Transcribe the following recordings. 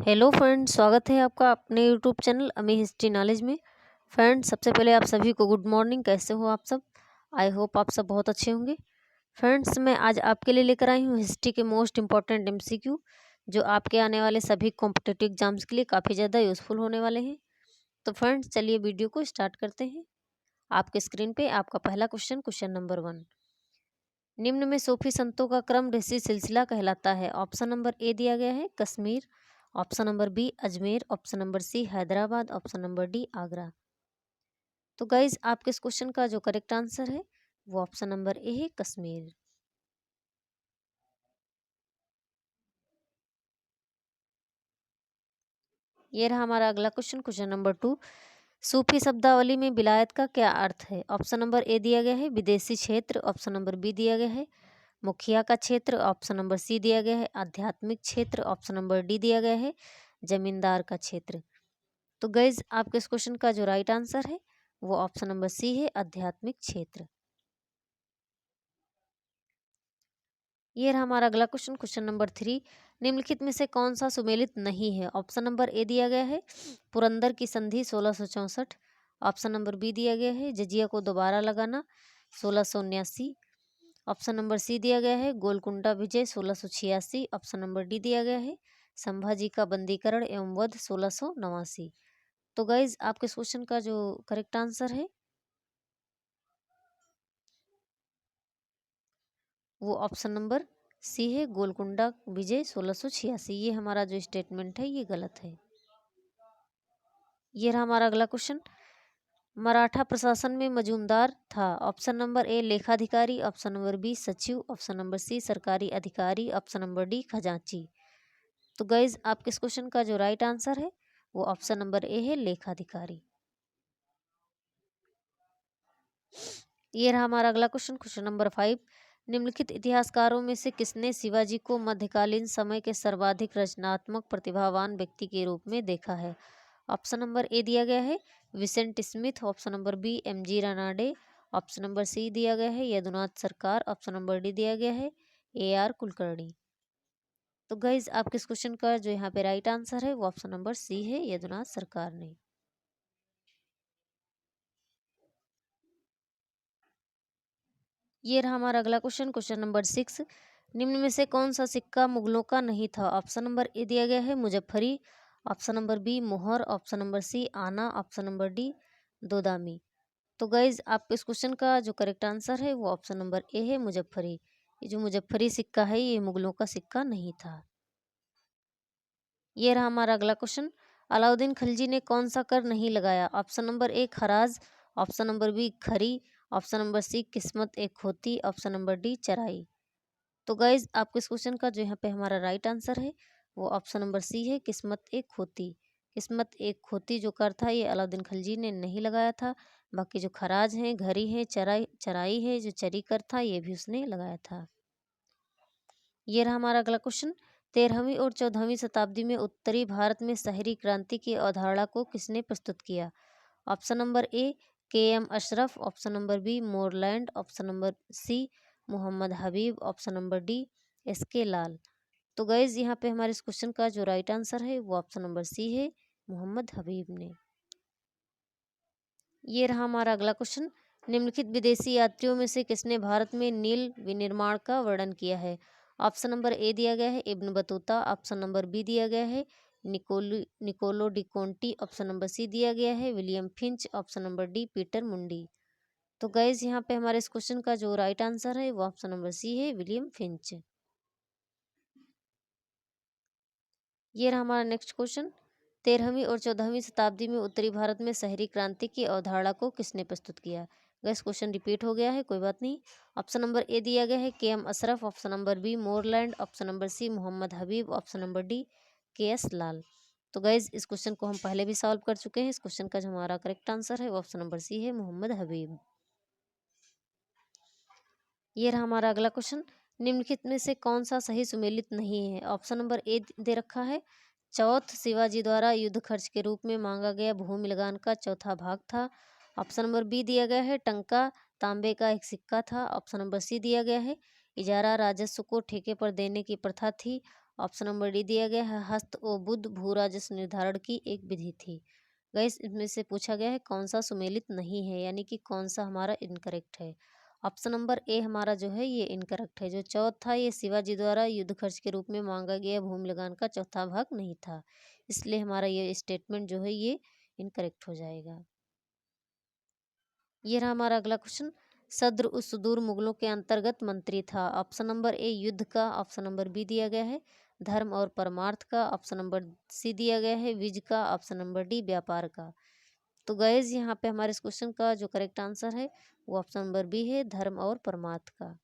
Hello friends, स्वागत है आपका अपने यूट्यूब चैनल अमी हिस्ट्री नॉलेज में। फ्रेंड्स, सबसे पहले आप सभी को गुड मॉर्निंग। कैसे हो आप सब? आई होप आप सब बहुत अच्छे होंगे। फ्रेंड्स, मैं आज आपके लिए लेकर आई हूँ हिस्ट्री के मोस्ट इम्पॉर्टेंट एमसीक्यू, जो आपके आने वाले सभी कॉम्पिटिटिव एग्जाम्स के लिए काफ़ी ज़्यादा यूज़फुल होने वाले हैं। तो फ्रेंड्स, चलिए वीडियो को स्टार्ट करते हैं। आपके स्क्रीन पे आपका पहला क्वेश्चन नंबर 1। निम्न में सूफी संतों का क्रम ऋषि सिलसिला कहलाता है। ऑप्शन नंबर ए दिया गया है Kashmir, option number B Ajmer, option number C Hyderabad, option number D Agra. तो गाइज, आपके इस क्वेश्चन का जो करेक्ट आंसर है वो ऑप्शन नंबर ए है कश्मीर। ये रहा हमारा अगला क्वेश्चन नंबर 2। सूफी शब्दावली में विलायत का क्या अर्थ है? ऑप्शन नंबर ए दिया गया है विदेशी क्षेत्र, ऑप्शन नंबर बी दिया गया है मुखिया का क्षेत्र, ऑप्शन नंबर सी दिया गया है आध्यात्मिक क्षेत्र, ऑप्शन नंबर डी दिया गया है जमींदार का क्षेत्र। तो गाइज, आपके इस क्वेश्चन का जो राइट आंसर है वो ऑप्शन नंबर सी है आध्यात्मिक क्षेत्र। ये रहा हमारा अगला क्वेश्चन नंबर 3। निम्नलिखित में से कौन सा सुमेलित नहीं है? ऑप्शन नंबर ए दिया गया है पुरंदर की संधि 1664, ऑप्शन नंबर बी दिया गया है जजिया को दोबारा लगाना 1679, ऑप्शन नंबर सी दिया गया है गोलकुंडा विजय 1686, ऑप्शन नंबर डी दिया गया है संभाजी का बंदीकरण एवं वध 1689। तो गाइज, आपके इस क्वेश्चन का जो करेक्ट आंसर है वो ऑप्शन नंबर सी है गोलकुंडा विजय 1686। ये हमारा जो स्टेटमेंट है ये गलत है। ये रहा हमारा अगला क्वेश्चन। मराठा प्रशासन में मजूमदार था। ऑप्शन नंबर ए लेखाधिकारी, ऑप्शन नंबर बी सचिव, ऑप्शन नंबर सी सरकारी अधिकारी, ऑप्शन नंबर डी खजांची। तो गाइज, आपके इस क्वेश्चन का जो राइट आंसर है वो ऑप्शन नंबर ए है लेखाधिकारी। ये रहा हमारा अगला क्वेश्चन नंबर 5। निम्नलिखित इतिहासकारों में से किसने शिवाजी को मध्यकालीन समय के सर्वाधिक रचनात्मक प्रतिभावान व्यक्ति के रूप में देखा है? ऑप्शन नंबर ए दिया गया है Vincent Smith, option number B MG Ranade, option number C दिया गया है यदुनाथ सरकार, ऑप्शन नंबर डी दिया गया है AR कुलकर्णी। तो गाइज, आपके इस क्वेश्चन का जो यहाँ पे राइट आंसर है वो ऑप्शन नंबर सी है यदुनाथ सरकार ने। ये रहा हमारा अगला क्वेश्चन नंबर 6। निम्न में से कौन सा सिक्का मुगलों का नहीं था? ऑप्शन नंबर ए दिया गया है मुजफ्फरी, ऑप्शन नंबर बी मोहर, ऑप्शन नंबर सी आना, ऑप्शन नंबर डी दोदामी। तो गाइज, आपके इस क्वेश्चन का जो करेक्ट आंसर है वो ऑप्शन नंबर ए है मुजफ्फरी। ये जो मुजफ्फरी सिक्का है ये मुगलों का सिक्का नहीं था। ये रहा हमारा अगला क्वेश्चन। अलाउद्दीन खिलजी ने कौन सा कर नहीं लगाया? ऑप्शन नंबर ए खराज, ऑप्शन नंबर बी खरी, ऑप्शन नंबर सी किस्मत एक खोती, ऑप्शन नंबर डी चराई। तो गाइज, आपके इस क्वेश्चन का जो यहाँ पे हमारा राइट आंसर है वो ऑप्शन नंबर सी है किस्मत एक खोती। किस्मत एक खोती जो कर था ये अलाउद्दीन खिलजी ने नहीं लगाया था। बाकी जो खराज हैं, घरी है, चराई चराई है, जो चरी कर था ये भी उसने लगाया था। ये रहा हमारा अगला क्वेश्चन। 13वीं और 14वीं शताब्दी में उत्तरी भारत में शहरी क्रांति की अवधारणा को किसने प्रस्तुत किया? Option number A KM Ashraf, option number B Moreland, option number C Mohammad Habib, option number D SK Lal. तो गाइज, यहाँ पे हमारे इस क्वेश्चन का जो राइट आंसर है वो ऑप्शन नंबर सी है मोहम्मद हबीब ने। ये रहा हमारा अगला क्वेश्चन। निम्नलिखित विदेशी यात्रियों में से किसने भारत में नील विनिर्माण का वर्णन किया है? ऑप्शन नंबर ए दिया गया है Ibn Battuta, option number B दिया गया है Niccolo de Conti, option number C दिया गया है William Finch, option number D Peter Mundy. तो गाइज, यहाँ पे हमारे इस क्वेश्चन का जो राइट आंसर है वो ऑप्शन नंबर सी है विलियम फिंच। ये रहा हमारा नेक्स्ट क्वेश्चन। 13वीं और 14वीं शताब्दी में उत्तरी भारत में शहरी क्रांति की अवधारणा को किसने प्रस्तुत किया? गैस, क्वेश्चन रिपीट हो गया है, कोई बात नहीं। ऑप्शन नंबर ए दिया गया है KM Ashraf, option number B Moreland, option number C Mohammad Habib, option number D KS Lal. तो गैस, इस क्वेश्चन को हम पहले भी सॉल्व कर चुके हैं। इस क्वेश्चन का जो हमारा करेक्ट आंसर है वो ऑप्शन नंबर सी है मोहम्मद हबीब। ये रहा हमारा अगला क्वेश्चन। निम्नलिखित में से कौन सा सही सुमेलित नहीं है? ऑप्शन नंबर ए दे रखा है चौथ शिवाजी द्वारा युद्ध खर्च के रूप में मांगा गया भूमि लगान का चौथा भाग था। ऑप्शन नंबर बी दिया गया है टंका तांबे का एक सिक्का था। ऑप्शन नंबर सी दिया गया है इजारा राजस्व को ठेके पर देने की प्रथा थी। ऑप्शन नंबर डी दिया गया है हस्त ओ बुध भू राजस्व निर्धारण की एक विधि थी। गाइस इसमें से पूछा गया है कौन सा सुमेलित नहीं है, यानी कि कौन सा हमारा इनकरेक्ट है। ऑप्शन नंबर ए हमारा जो है ये इनकरेक्ट है। जो चौथा ये शिवाजी द्वारा युद्ध खर्च के रूप में मांगा गया भूमि लगान का चौथा भाग नहीं था, इसलिए हमारा ये स्टेटमेंट जो है ये इनकरेक्ट हो जाएगा। ये रहा हमारा अगला क्वेश्चन। सद्र उस सुदूर मुगलों के अंतर्गत मंत्री था। ऑप्शन नंबर ए युद्ध का, ऑप्शन नंबर बी दिया गया है धर्म और परमार्थ का, ऑप्शन नंबर सी दिया गया है विज का, ऑप्शन नंबर डी व्यापार का। तो गैस यहाँ पे हमारे इस क्वेश्चन का जो करेक्ट आंसर है वो ऑप्शन नंबर बी है धर्म और परमार्थ का।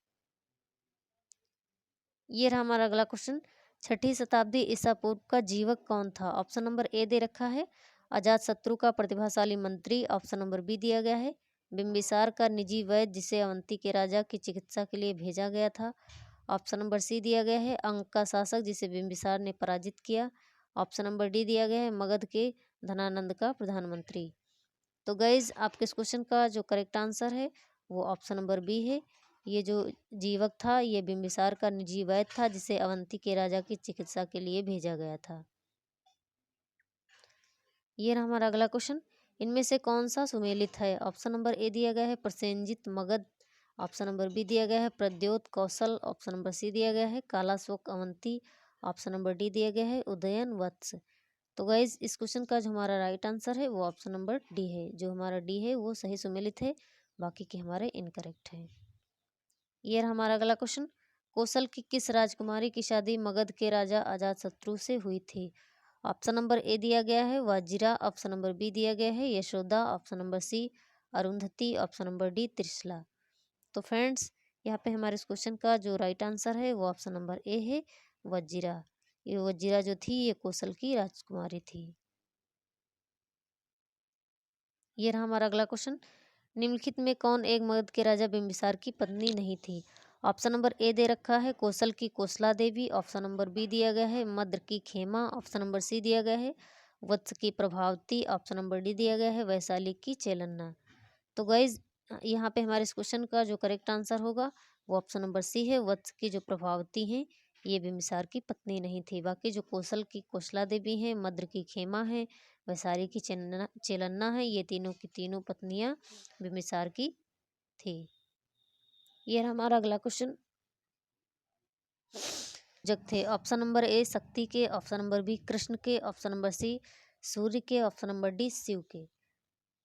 ये रहा हमारा अगला क्वेश्चन। छठी शताब्दी ईसा पूर्व का जीवक कौन था। ऑप्शन नंबर ए दे रखा है अजात शत्रु का प्रतिभाशाली मंत्री, ऑप्शन नंबर बी दिया गया है बिंबिसार का निजी वैद्य जिसे अवंती के राजा की चिकित्सा के लिए भेजा गया था, ऑप्शन नंबर सी दिया गया है अंक का शासक जिसे बिंबिसार ने पराजित किया, ऑप्शन नंबर डी दिया गया है मगध के धनानंद का प्रधानमंत्री। तो गाइज आपके इस क्वेश्चन का जो करेक्ट आंसर है वो ऑप्शन नंबर बी है। ये जो जीवक था ये बिंबिसार का निजी वैद्य था जिसे अवंती के राजा की चिकित्सा के लिए भेजा गया था। ये रहा हमारा अगला क्वेश्चन। इनमें से कौन सा सुमेलित है। ऑप्शन नंबर ए दिया गया है Prasenjit Magadh, option number B दिया गया है Pradyot Kaushal, option number C दिया गया है Kalashok Avanti, option number D दिया गया है उदयन वत्स। तो गाइज इस क्वेश्चन का जो हमारा राइट आंसर है वो ऑप्शन नंबर डी है। जो हमारा डी है वो सही सुमेलित है, बाकी के हमारे इनकरेक्ट हैं। ये रहा हमारा अगला क्वेश्चन। कौशल की किस राजकुमारी की शादी मगध के राजा अजातशत्रु से हुई थी। ऑप्शन नंबर ए दिया गया है वाजिरा, ऑप्शन नंबर बी दिया गया है Yashoda, option number C Arundhati, option number D Trishala. तो फ्रेंड्स यहाँ पे हमारे इस क्वेश्चन का जो राइट आंसर है वो ऑप्शन नंबर ए है वजीरा। ये वजीरा जो थी ये कौशल की राजकुमारी थी। ये रहा हमारा अगला क्वेश्चन। निम्नलिखित में कौन एक मगध के राजा बिंबिसार की पत्नी नहीं थी। ऑप्शन नंबर ए दे रखा है कौशल की कौशला देवी, ऑप्शन नंबर बी दिया गया है मद्र की खेमा, ऑप्शन नंबर सी दिया गया है वत्स की प्रभावती, ऑप्शन नंबर डी दिया गया है वैशाली की चेलन्ना। तो गाइज यहाँ पे हमारे इस क्वेश्चन का जो करेक्ट आंसर होगा वो ऑप्शन नंबर सी है वत्स की जो प्रभावती हैं ये बिंबिसार की पत्नी नहीं थी। बाकी जो कौशल की कौशला देवी हैं, मद्र की खेमा है, वैशाली की चेलन्ना है, ये तीनों की तीनों पत्नियां बिंबिसार की थी। ये रहा हमारा अगला क्वेश्चन। जग थे ऑप्शन नंबर ए शक्ति के, ऑप्शन नंबर बी कृष्ण के, ऑप्शन नंबर सी सूर्य के, ऑप्शन नंबर डी शिव के।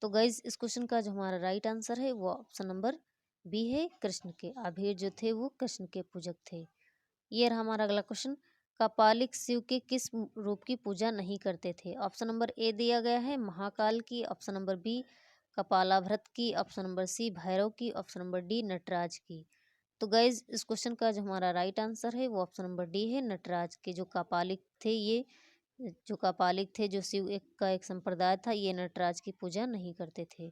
तो गाइज इस क्वेश्चन का जो हमारा राइट आंसर है वो ऑप्शन नंबर बी है कृष्ण के। आभीर जो थे वो कृष्ण के पूजक थे। ये रहा हमारा अगला क्वेश्चन। कपालिक शिव के किस रूप की पूजा नहीं करते थे। ऑप्शन नंबर ए दिया गया है महाकाल की, ऑप्शन नंबर बी कपालाभृत की, ऑप्शन नंबर सी भैरव की, ऑप्शन नंबर डी नटराज की। तो गाइज इस क्वेश्चन का जो हमारा राइट आंसर है वो ऑप्शन नंबर डी है नटराज के। जो कपालिक थे ये जो कपालिक थे जो शिव का एक संप्रदाय था ये नटराज की पूजा नहीं करते थे।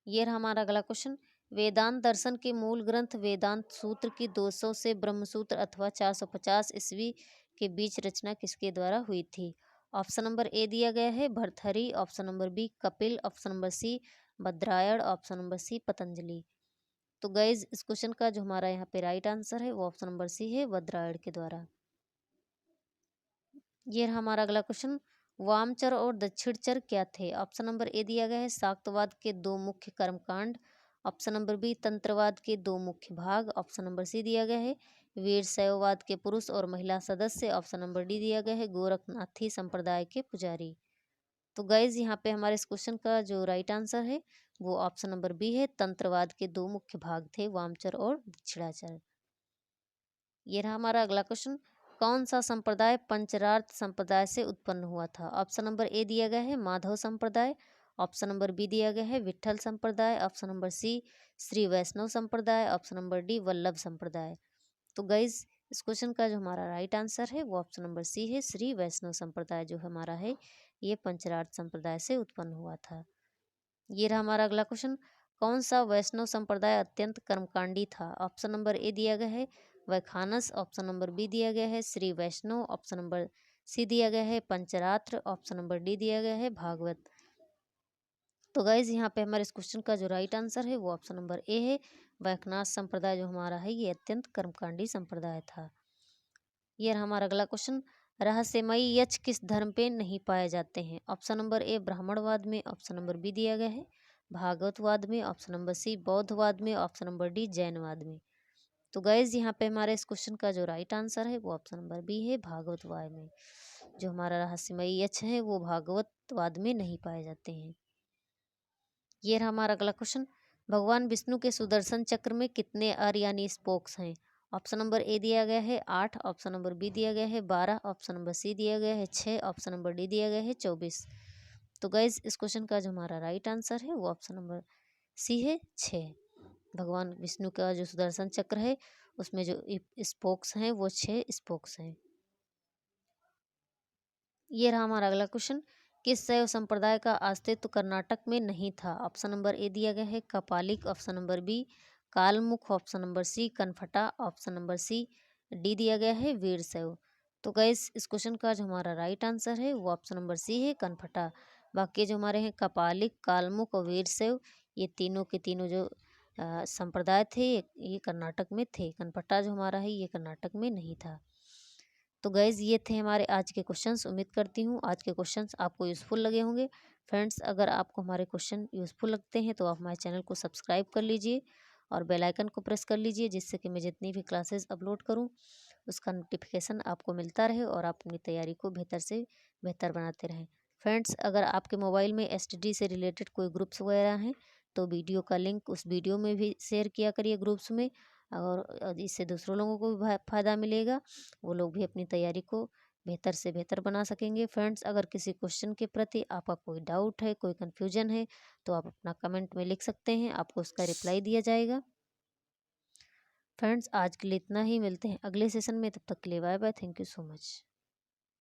ये रहा हमारा अगला क्वेश्चन। वेदांत दर्शन के मूल ग्रंथ वेदांत सूत्र की 200 से ब्रह्मसूत्र अथवा 450 ईस्वी के बीच रचना किसके द्वारा हुई थी। ऑप्शन नंबर ए दिया गया है Bhartrihari, option number B Kapil, option number C Badarayana, option number C Patanjali. तो गाइज इस क्वेश्चन का जो हमारा यहाँ पे राइट आंसर है वो ऑप्शन नंबर सी है भद्रायण के द्वारा। ये रहा हमारा अगला क्वेश्चन। वामचर और दक्षिणचर क्या थे। ऑप्शन नंबर ए दिया गया है शाक्तवाद के दो मुख्य कर्मकांड, ऑप्शन नंबर बी तंत्रवाद के दो मुख्य भाग, ऑप्शन नंबर सी दिया गया है वीर शैववाद के पुरुष और महिला सदस्य, ऑप्शन नंबर डी दिया गया है गोरखनाथी संप्रदाय के पुजारी। तो गाइज यहाँ पे हमारे इस क्वेश्चन का जो राइट आंसर है वो ऑप्शन नंबर बी है तंत्रवाद के दो मुख्य भाग थे वामचर और दक्षिणाचर। ये रहा हमारा अगला क्वेश्चन। कौन सा संप्रदाय पंचरार्थ संप्रदाय से उत्पन्न हुआ था। ऑप्शन नंबर ए दिया गया है माधव संप्रदाय, ऑप्शन नंबर बी दिया गया है विठल संप्रदाय, ऑप्शन नंबर सी श्री वैष्णव संप्रदाय, ऑप्शन नंबर डी वल्लभ संप्रदाय। तो गाइज इस क्वेश्चन का जो हमारा राइट आंसर है वो ऑप्शन नंबर सी है श्री वैष्णव संप्रदाय जो हमारा है ये पंचरार्थ संप्रदाय से उत्पन्न हुआ था। ये रहा हमारा अगला क्वेश्चन। कौन सा वैष्णव संप्रदाय अत्यंत कर्मकांडी था। ऑप्शन नंबर ए दिया गया है वैखानस, ऑप्शन नंबर बी दिया गया है श्री वैष्णव, ऑप्शन नंबर सी दिया गया है पंचरात्र, ऑप्शन नंबर डी दिया गया है भागवत। तो गाइज यहाँ पे हमारे इस क्वेश्चन का जो राइट आंसर है वो ऑप्शन नंबर ए है वैखनाथ संप्रदाय जो हमारा है ये अत्यंत कर्मकांडी संप्रदाय था। ये रहा हमारा अगला क्वेश्चन। रहस्यमयी यक्ष किस धर्म पे नहीं पाए जाते हैं? ऑप्शन नंबर ए ब्राह्मणवाद में, ऑप्शन नंबर बी दिया गया है भागवतवाद में, ऑप्शन नंबर सी बौद्धवाद में, ऑप्शन नंबर डी जैनवाद में। तो गाइज यहाँ पे हमारे इस क्वेश्चन का जो राइट आंसर है वो ऑप्शन नंबर बी है भागवतवाद में। जो हमारा रहस्यमयी यक्ष है वो भागवतवाद में नहीं पाए जाते हैं। ये रहा हमारा अगला क्वेश्चन। भगवान विष्णु के सुदर्शन चक्र में कितने अर यानी स्पोक्स हैं? ऑप्शन नंबर ए दिया गया है 8, ऑप्शन नंबर बी दिया गया है 12, ऑप्शन नंबर सी दिया गया है 6, ऑप्शन नंबर डी दिया गया है 24। तो गाइज इस क्वेश्चन का जो हमारा राइट आंसर है वो ऑप्शन नंबर सी है 6। भगवान विष्णु का जो सुदर्शन चक्र है उसमें जो स्पोक्स हैं वो 6 स्पोक्स हैं। ये रहा हमारा अगला क्वेश्चन। किस शैव संप्रदाय का अस्तित्व कर्नाटक में नहीं था? ऑप्शन नंबर ए दिया गया है Kapalika, option number B Kalamukha, option number C Kanphata, option number C D दिया गया है वीर शैव। तो गैस इस क्वेश्चन का जो हमारा राइट आंसर है वो ऑप्शन नंबर सी है कनफटा। बाकी जो हमारे हैं कपालिक, कालमुख और वीर शैव, ये तीनों के तीनों जो संप्रदाय थे ये कर्नाटक में थे। कनफटा जो हमारा है ये कर्नाटक में नहीं था। तो गाइज़ ये थे हमारे आज के क्वेश्चंस। उम्मीद करती हूँ आज के क्वेश्चंस आपको यूज़फुल लगे होंगे। फ्रेंड्स अगर आपको हमारे क्वेश्चन यूज़फुल लगते हैं तो आप हमारे चैनल को सब्सक्राइब कर लीजिए और बेल आइकन को प्रेस कर लीजिए, जिससे कि मैं जितनी भी क्लासेस अपलोड करूँ उसका नोटिफिकेशन आपको मिलता रहे और आप अपनी तैयारी को बेहतर से बेहतर बनाते रहें। फ्रेंड्स अगर आपके मोबाइल में STD से रिलेटेड कोई ग्रुप्स वगैरह हैं तो वीडियो का लिंक उस वीडियो में भी शेयर किया करिए ग्रुप्स में, और इससे दूसरों लोगों को भी फ़ायदा मिलेगा। वो लोग भी अपनी तैयारी को बेहतर से बेहतर बना सकेंगे। फ्रेंड्स अगर किसी क्वेश्चन के प्रति आपका कोई डाउट है, कोई कन्फ्यूजन है तो आप अपना कमेंट में लिख सकते हैं, आपको उसका रिप्लाई दिया जाएगा। फ्रेंड्स आज के लिए इतना ही, मिलते हैं अगले सेशन में, तब तक के लिए bye bye, thank you so much.